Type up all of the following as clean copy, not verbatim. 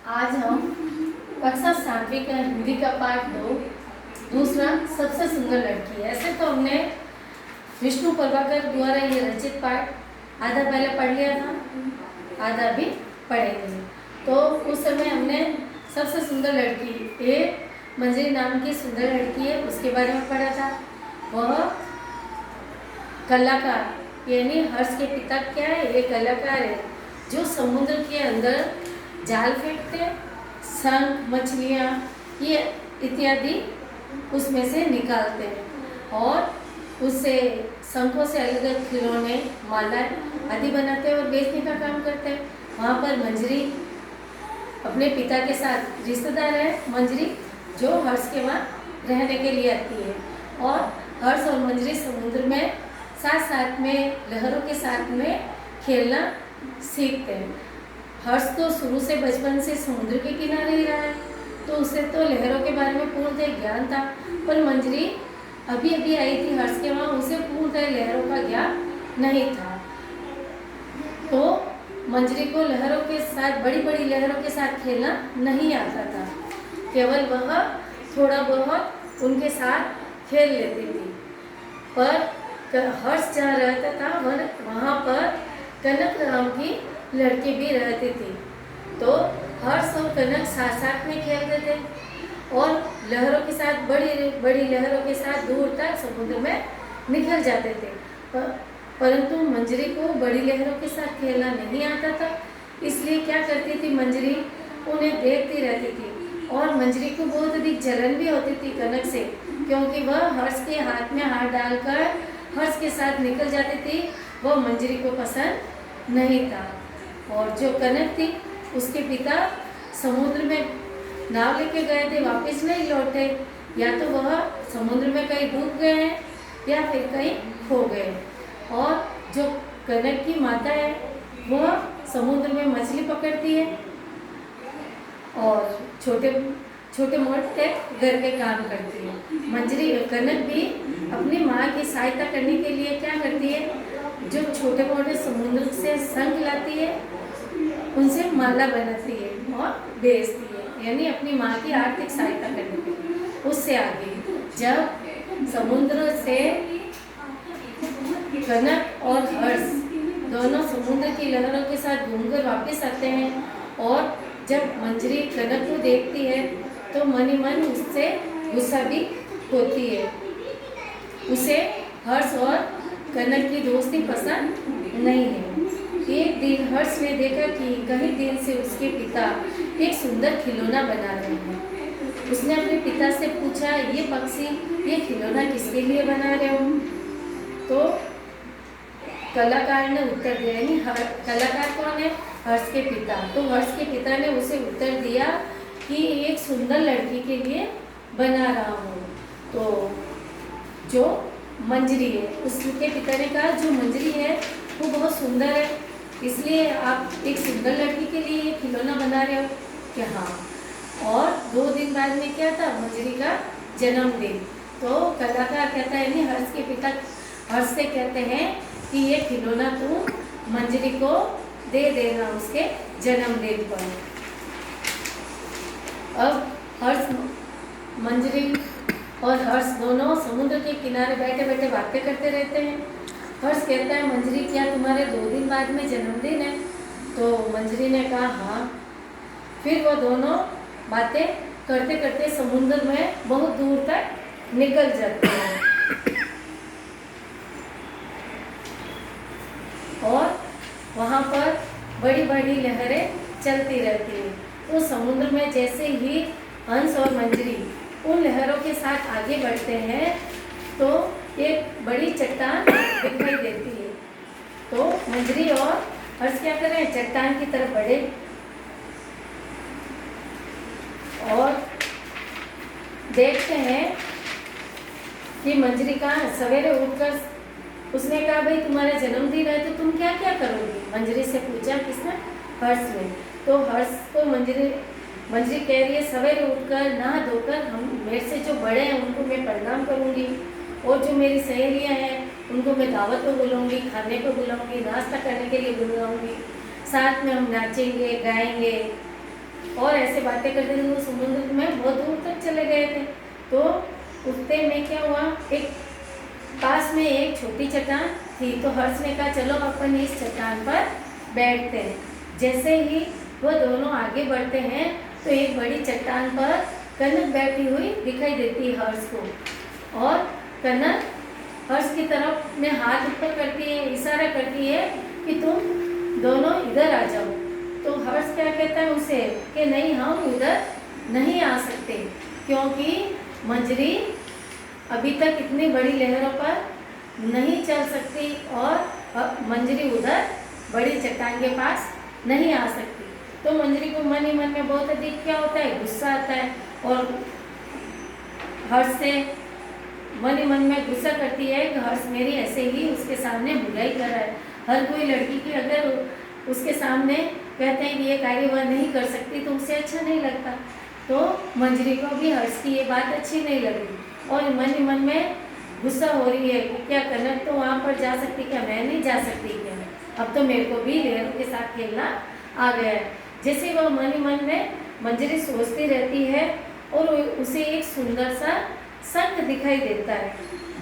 आज हम कक्षा 7वीं का हिंदी का पाठ 2 दूसरा सबसे सुंदर लड़की। ऐसे तो हमने विष्णु प्रभाकर द्वारा ये रचित पाठ आधा पहले पढ़ लिया था, आधा भी पढ़ेंगे। तो उस समय हमने सबसे सुंदर लड़की ये मंजरी नाम की सुंदर लड़की है उसके बारे में पढ़ा था। वह कलाकार यानी हर्ष के पिता क्या है, ये कलाकार है जो समुद्र के अंदर जाल फेंकते, शंख, मछलियाँ ये इत्यादि उसमें से निकालते हैं और उससे शंखों से अलग अलग खिलौने, माला आदि बनाते हैं और बेचने का काम करते हैं। वहाँ पर मंजरी अपने पिता के साथ रिश्तेदार है मंजरी जो हर्ष के वहाँ रहने के लिए आती है और हर्ष और मंजरी समुद्र में साथ साथ में लहरों के साथ में खेलना सीखते हैं। हर्ष तो शुरू से बचपन से समुद्र के किनारे ही रहा है तो उसे तो लहरों के बारे में पूर्णतः ज्ञान था, पर मंजरी अभी अभी आई थी हर्ष के वहाँ, उसे पूर्णतः लहरों का ज्ञान नहीं था। तो मंजरी को लहरों के साथ, बड़ी बड़ी लहरों के साथ खेलना नहीं आता था, केवल वह थोड़ा बहुत उनके साथ खेल लेती थी। पर हर्ष जहाँ रहता था वहाँ पर कनक नाम की लड़की भी रहती थी। तो हर्ष और कनक साथ साथ में खेलते थे और लहरों के साथ, बड़ी बड़ी लहरों के साथ दूर तक समुद्र में निकल जाते थे। परंतु मंजरी को बड़ी लहरों के साथ खेलना नहीं आता था, इसलिए क्या करती थी मंजरी, उन्हें देखती रहती थी और मंजरी को बहुत अधिक जलन भी होती थी कनक से, क्योंकि वह हर्ष के हाथ में हाथ डालकर हर्ष के साथ निकल जाती थी। वह मंजरी को पसंद नहीं था और जो कनक थी उसके पिता समुद्र में नाव लेके गए थे, वापस नहीं लौटे, या तो वह समुद्र में कहीं डूब गए हैं या फिर कहीं खो गए। और जो कनक की माता है वह समुद्र में मछली पकड़ती है और छोटे छोटे मोटे घर के काम करती है। मंजरी कनक भी अपनी माँ की सहायता करने के लिए क्या करती है, जो छोटे मोटे समुद्र से शंख लाती है उनसे माला बनाती है और बेचती है, यानी अपनी माँ की आर्थिक सहायता करने के लिए। उससे आगे जब समुद्र से कनक और हर्ष दोनों समुद्र की लहरों के साथ घूमकर वापस आते हैं और जब मंजरी कनक को देखती है तो मन ही मन उससे गुस्सा भी होती है। उसे हर्ष और कनक की दोस्ती पसंद नहीं है। एक दिन हर्ष ने देखा कि कई दिन से उसके पिता एक सुंदर खिलौना बना रहे हैं। उसने अपने पिता से पूछा, ये पक्षी, ये खिलौना किसके लिए बना रहे हो? तो कलाकार ने उत्तर दिया, यानी कलाकार कौन है, हर्ष के पिता। तो हर्ष के पिता ने उसे उत्तर दिया कि एक सुंदर लड़की के लिए बना रहा हूँ। तो जो मंजरी है उसके पिता ने कहा, जो मंजरी है वो बहुत सुंदर है, इसलिए आप एक सुंदर लड़की के लिए ये खिलौना बना रहे हो कि हाँ। और 2 दिन बाद में क्या था, मंजरी का जन्मदिन। तो कलाकार कहता है, यानी हर्ष के पिता हर्ष से कहते हैं कि ये खिलौना तू मंजरी को दे देना उसके जन्मदिन पर। अब हर्ष, मंजरी और हर्ष दोनों समुद्र के किनारे बैठे बैठे बातें करते रहते हैं। हर्ष कहता है, मंजरी क्या तुम्हारे 2 दिन बाद में जन्मदिन है? तो मंजरी ने कहा हाँ। फिर वो दोनों बातें करते करते समुद्र में बहुत दूर तक निकल जाते हैं और वहाँ पर बड़ी बड़ी लहरें चलती रहती हैं। तो समुद्र में जैसे ही हंस और मंजरी उन लहरों के साथ आगे बढ़ते हैं तो एक बड़ी चट्टान दिखाई देती है। तो मंजरी और हर्ष क्या कर रहे हैं, चट्टान की तरफ बढ़े और देखते हैं कि मंजरी का मंजरी उठकर उसने कहा, भाई तुम्हारा जन्मदिन है तो तुम क्या क्या करोगी? मंजरी से पूछा, किसने? हर्ष ने। तो हर्ष को मंजरी कह रही है, सवेरे उठकर नहा धोकर हम मेरे से जो बड़े हैं उनको मैं प्रणाम करूंगी और जो मेरी सहेलियां हैं उनको मैं दावत को बुलाऊंगी, खाने को बुलाऊंगी, नाश्ता करने के लिए बुलाऊंगी, साथ में हम नाचेंगे गाएंगे और ऐसे बातें करते थे, वो समुद्र में बहुत दूर तक चले गए थे। तो उतने में क्या हुआ, एक पास में एक छोटी चट्टान थी। तो हर्ष ने कहा चलो अपन इस चट्टान पर बैठते हैं। जैसे ही वो दोनों आगे बढ़ते हैं तो एक बड़ी चट्टान पर कनक बैठी हुई दिखाई देती है हर्ष को। और कनक हर्ष की तरफ में हाथ ऊपर करती है, इशारा करती है कि तुम दोनों इधर आ जाओ। तो हर्ष क्या कहता है उसे कि नहीं, हम उधर नहीं आ सकते, क्योंकि मंजरी अभी तक इतनी बड़ी लहरों पर नहीं चल सकती और मंजरी उधर बड़ी चट्टान के पास नहीं आ सकती। तो मंजरी को मन ही मन में बहुत अधिक क्या होता है, गुस्सा आता है। और हर्ष से मन ही मन में गुस्सा करती है कि हर्ष मेरी ऐसे ही उसके सामने बुराई कर रहा है। हर कोई लड़की की अगर उसके सामने कहते हैं कि ये कार्य वह नहीं कर सकती तो उसे अच्छा नहीं लगता। तो मंजरी को भी हर्ष की ये बात अच्छी नहीं लगी और मन ही मन में गुस्सा हो रही है कि क्या कनक तो वहाँ पर जा सकती, क्या मैं नहीं जा सकती क्या, अब तो मेरे को भी लहरों के साथ खेलना आ गया है। जैसे वह मन ही मन में मंजरी सोचती रहती है और उसे एक सुंदर सा शंख दिखाई देता है।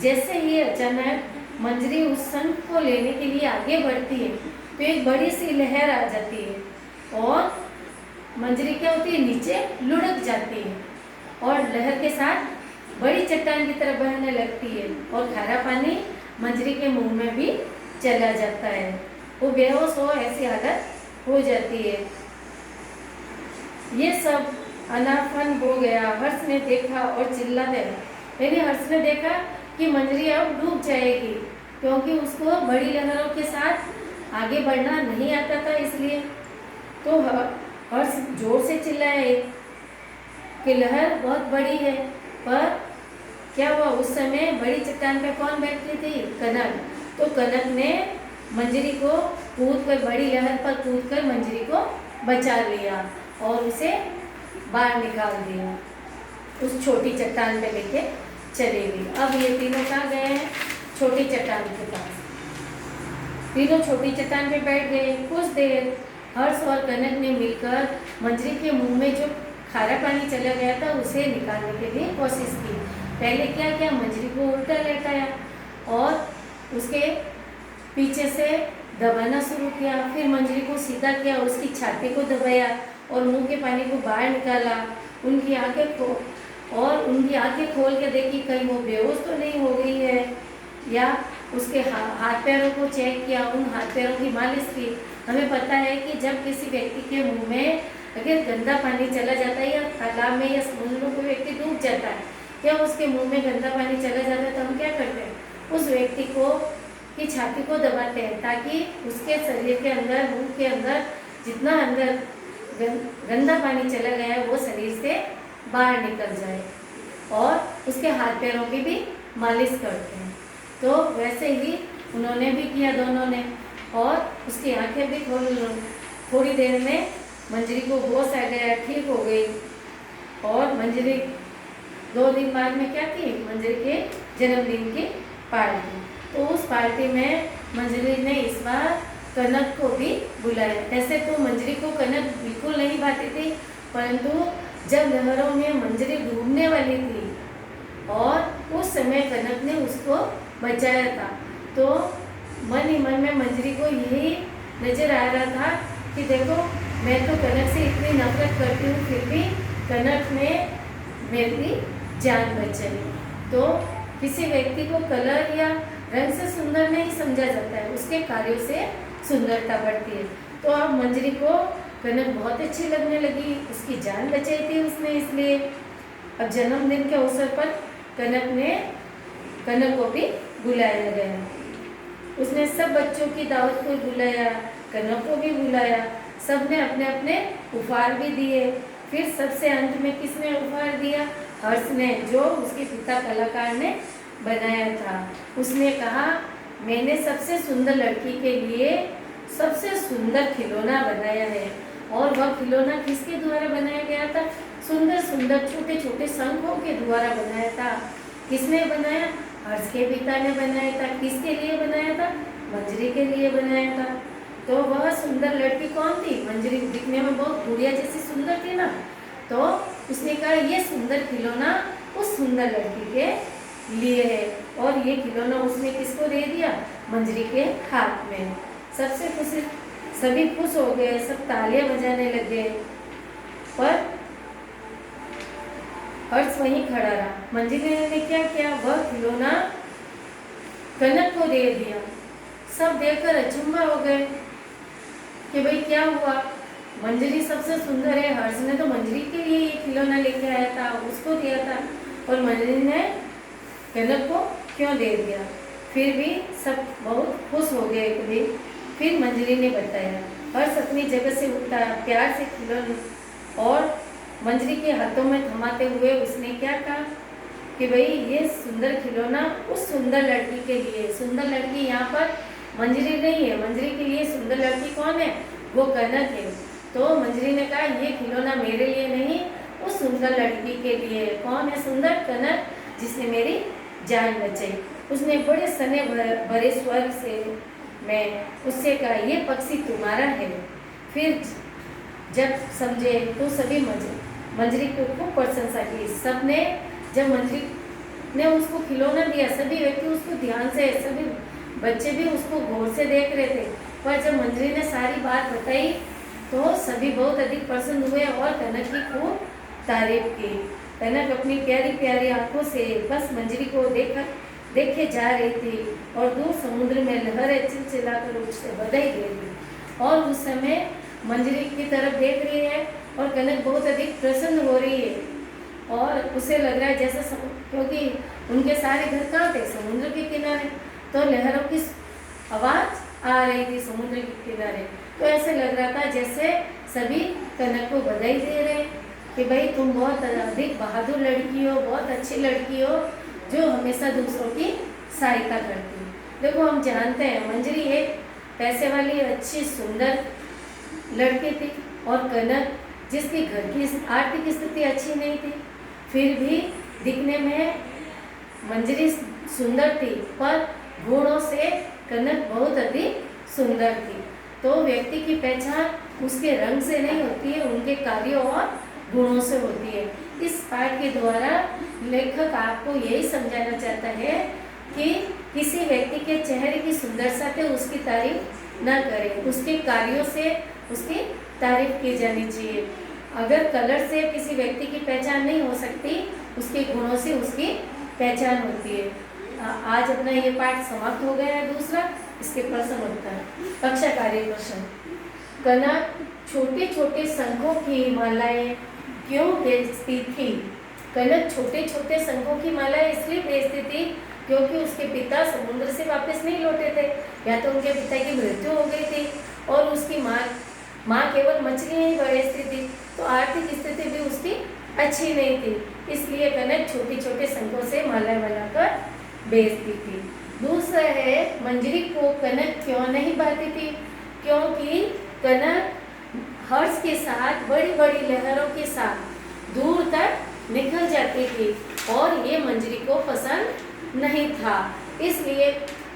जैसे ही अचानक मंजरी उस शंख को लेने के लिए आगे बढ़ती है तो एक बड़ी सी लहर आ जाती है और मंजरी क्या होती है, नीचे लुढ़क जाती है और लहर के साथ बड़ी चट्टान की तरफ बहने लगती है और खारा पानी मंजरी के मुंह में भी चला जाता है। वो बेहोश हो ऐसी हालत हो जाती है। ये सब अनाफन हो गया। हर्ष ने देखा और चिल्ला दिया, यानी हर्ष ने देखा कि मंजरी अब डूब जाएगी, क्योंकि उसको बड़ी लहरों के साथ आगे बढ़ना नहीं आता था। इसलिए तो हर्ष जोर से चिल्लाए कि लहर बहुत बड़ी है। पर क्या हुआ, उस समय बड़ी चट्टान पे कौन बैठी थी, कनक। तो कनक ने मंजरी को कूद कर, बड़ी लहर पर कूद कर मंजरी को बचा लिया और उसे बाहर निकाल दिया, उस छोटी चट्टान पे लेके चले गई। अब ये तीनों कहाँ गए हैं, छोटी चट्टान के पास। तीनों छोटी चट्टान पे बैठ गए। कुछ देर हर्ष और कनक ने मिलकर मंजरी के मुंह में जो खारा पानी चला गया था उसे निकालने के लिए कोशिश की। पहले क्या किया, मंजरी को उल्टा लेटाया और उसके पीछे से दबाना शुरू किया। फिर मंजरी को सीधा किया, उसकी छाती को दबाया और मुंह के पानी को बाहर निकाला। उनकी आंखें खोल के देखी कहीं वो बेहोश तो नहीं हो गई है, या उसके हाथ पैरों को चेक किया, उन हाथ पैरों की मालिश की। हमें पता है कि जब किसी व्यक्ति के मुंह में अगर गंदा पानी चला जाता है या तालाब में या समुद्र में कोई व्यक्ति डूब जाता है या उसके मुंह में गंदा पानी चला जाता है तो हम क्या करते हैं, उस व्यक्ति को की छाती को दबाते हैं ताकि उसके शरीर के अंदर, मुंह के अंदर जितना अंदर गंदा पानी चला गया है वो शरीर से बाहर निकल जाए। और उसके हाथ पैरों की भी मालिश करते हैं। तो वैसे ही उन्होंने भी किया दोनों ने, और उसकी आंखें भी खोल। थोड़ी देर में मंजरी को होश आ गया, ठीक हो गई। और मंजरी 2 दिन बाद में क्या थी, मंजरी के जन्मदिन की पार्टी। तो उस पार्टी में मंजरी ने इस बार कनक को भी बुलाया। ऐसे तो मंजरी को कनक बिल्कुल नहीं भाती थी, परंतु जब लहरों में मंजरी डूबने वाली थी और उस समय कनक ने उसको बचाया था, तो मन ही मन में मंजरी को यही नजर आ रहा था कि देखो मैं तो कनक से इतनी नफरत करती हूँ, फिर भी कनक ने मेरी जान बचाई। तो किसी व्यक्ति को कलर या रंग से सुंदर नहीं समझा जाता है, उसके कार्यों से सुंदरता बढ़ती है। तो अब मंजरी को कनक बहुत अच्छी लगने लगी, उसकी जान बचाई थी उसने, इसलिए अब जन्मदिन के अवसर पर कनक को भी बुलाया गया। उसने सब बच्चों की दावत को बुलाया, कनक को भी बुलाया। सबने अपने अपने उपहार भी दिए। फिर सबसे अंत में किसने उपहार दिया, हर्ष ने, जो उसके पिता कलाकार ने बनाया था। उसने कहा मैंने सबसे सुंदर लड़की के लिए सबसे सुंदर खिलौना बनाया है। और वह खिलौना किसके द्वारा बनाया गया था, सुंदर सुंदर छोटे छोटे शंखों के द्वारा बनाया था। किसने बनाया, हर्ष के पिता ने बनाया था। किसके लिए बनाया था, मंजरी के लिए बनाया था। तो वह सुंदर लड़की कौन थी? मंजरी दिखने में बहुत गुड़िया जैसी सुंदर थी ना, तो उसने कहा ये सुंदर खिलौना उस सुंदर लड़की के लिए है, और ये खिलौना उसने किसको दे दिया? मंजरी के हाथ में। सबसे खुशी, सभी खुश हो गए, सब तालियां बजाने लगे, पर हर्ष वहीं खड़ा रहा। मंजरी ने क्या किया? वह खिलौना कनक को दे दिया। सब देखकर अचंभा हो गए कि भाई क्या हुआ? मंजरी सबसे सुंदर है, हर्ष ने तो मंजरी के लिए ये खिलौना लेके आया था, उसको दिया था, और मंजरी ने कनक को क्यों दे दिया? फिर भी सब बहुत खुश हो गए। कभी फिर मंजरी ने बताया। हर्ष अपनी जगह से उठा, प्यार से खिलौना और मंजरी के हाथों में थमाते हुए उसने क्या कहा कि भाई ये सुंदर खिलौना उस सुंदर लड़की के लिए। सुंदर लड़की यहाँ पर मंजरी नहीं है, मंजरी के लिए सुंदर लड़की कौन है? वो कनक है। तो मंजरी ने कहा ये खिलौना मेरे लिए नहीं, उस सुंदर लड़की के लिए। कौन है सुंदर? कनक, जिसने मेरी जान बचाई। उसने बड़े सने भरे स्वर से मैं उससे कहा ये पक्षी तुम्हारा है। फिर जब समझे तो सभी मंजरी को खूब प्रशंसा की। सबने, जब मंजरी ने उसको खिलौना दिया, सभी व्यक्ति उसको ध्यान से, सभी बच्चे भी उसको गौर से देख रहे थे। पर जब मंजरी ने सारी बात बताई तो सभी बहुत अधिक प्रसन्न हुए और कनक की खूब तारीफ की। कनक अपनी प्यारी प्यारी आंखों से बस मंजरी को देखे जा रही थी, और दूर समुद्र में लहरें चिलचिलाकर उससे बधाई दे रही, और उस समय मंजरी की तरफ देख रही है, और कनक बहुत अधिक प्रसन्न हो रही है, और उसे लग रहा है जैसे क्योंकि उनके सारे घर कहाँ थे? समुद्र के किनारे, तो लहरों की आवाज आ रही थी समुद्र के किनारे। तो ऐसे लग रहा था जैसे सभी कनक को बधाई दे रहे कि भाई तुम बहुत अधिक बहादुर लड़की हो, बहुत अच्छी लड़की हो, जो हमेशा दूसरों की सहायता करती है। देखो हम जानते हैं मंजरी एक पैसे वाली अच्छी सुंदर लड़की थी, और कनक जिसकी घर की आर्थिक स्थिति अच्छी नहीं थी, फिर भी दिखने में मंजरी सुंदर थी, पर गुणों से कनक बहुत अधिक सुंदर थी। तो व्यक्ति की पहचान उसके रंग से नहीं होती है, उनके कार्यों और गुणों से होती है। इस पाठ के द्वारा लेखक आपको यही समझाना चाहता है कि किसी व्यक्ति के चेहरे की सुंदरता से उसकी तारीफ न करें, उसके कार्यों से उसकी तारीफ की जानी चाहिए। अगर कलर से किसी व्यक्ति की पहचान नहीं हो सकती, उसके गुणों से उसकी पहचान होती है। आज अपना ये पाठ समाप्त हो गया है। दूसरा, इसके प्रश्न होता है। कक्षा कार्य प्रश्न। कनक छोटे छोटे शंखों की मालाएं क्यों बेचती थी? कनक छोटे छोटे शंखों की मालाएं इसलिए बेचती थी क्योंकि उसके पिता समुद्र से वापस नहीं लौटे थे, या तो उनके पिता की मृत्यु हो गई थी, और उसकी माँ केवल मछलियाँ ही बेचती थी, तो आर्थिक स्थिति भी उसकी अच्छी नहीं थी। इसलिए कनक छोटे छोटे शंखों से मालाएं बनाकर बेचती थी। दूसरा है, मंजरी को कनक क्यों नहीं भाती थी? क्योंकि कनक हर्ष के साथ बड़ी बड़ी लहरों के साथ दूर तक निकल जाती थी, और ये मंजरी को पसंद नहीं था। इसलिए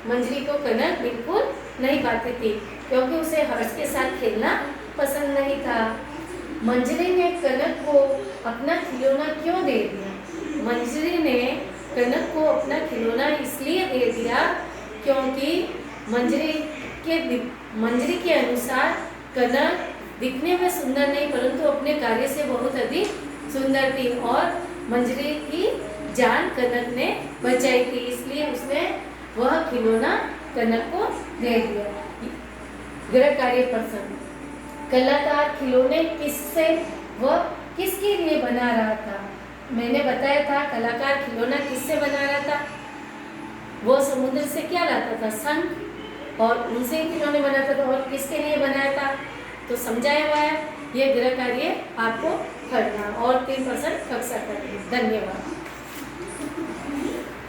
मंजरी को कनक बिल्कुल नहीं भाती थी, क्योंकि उसे हर्ष के साथ खेलना पसंद नहीं था। मंजरी ने कनक को अपना खिलौना क्यों दे दिया? मंजरी ने कनक को अपना खिलौना इसलिए दे दिया क्योंकि मंजरी के अनुसार कनक दिखने में सुंदर नहीं, परंतु अपने कार्य से बहुत अधिक सुंदर थी, और मंजरी की जान कनक ने बचाई थी, इसलिए उसने वह खिलौना कनक को दे दिया। गृह कार्य प्रश्न। कलाकार खिलौने किसके लिए बना रहा था? मैंने बताया था कलाकार खिलौना किससे बना रहा था? वो समुद्र से क्या लाता था? शंख, और उनसे ही खिलौने बनाता था। और किसके लिए बनाया था? तो समझाया हुआ है। ये गृह कार्य आपको करना, और 3% कक्षा करनी। धन्यवाद।